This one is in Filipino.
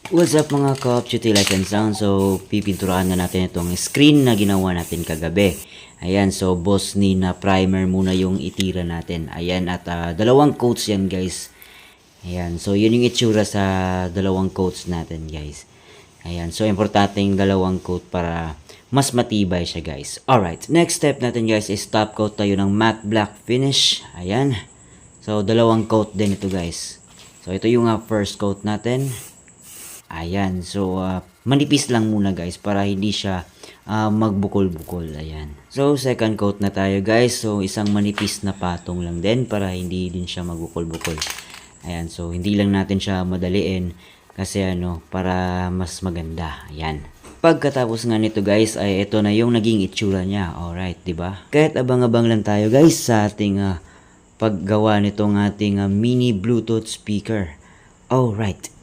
What's up mga ka-up, Tuty Light and Sound? So, pipinturahan na natin itong screen na ginawa natin kagabi. Ayan, so boss ni na primer muna yung itira natin. Ayan, at dalawang coats yan guys. Ayan, so yun yung itsura sa dalawang coats natin guys. Ayan, so importante yung dalawang coat para mas matibay siya guys. Alright, next step natin guys is top coat tayo ng matte black finish. Ayan, so dalawang coat din ito guys. So ito yung first coat natin. Ayan, so manipis lang muna guys para hindi siya magbukol-bukol. Ayan. So second coat na tayo guys. So isang manipis na patong lang din para hindi din siya magbukol-bukol. Ayan, so hindi lang natin siya madaliin kasi para mas maganda. Ayan. Pagkatapos nga nito guys ay ito na yung naging itsura niya. Alright, 'di ba? Kahit abang-abang lang tayo guys sa ating paggawa nitong ating mini Bluetooth speaker. Alright.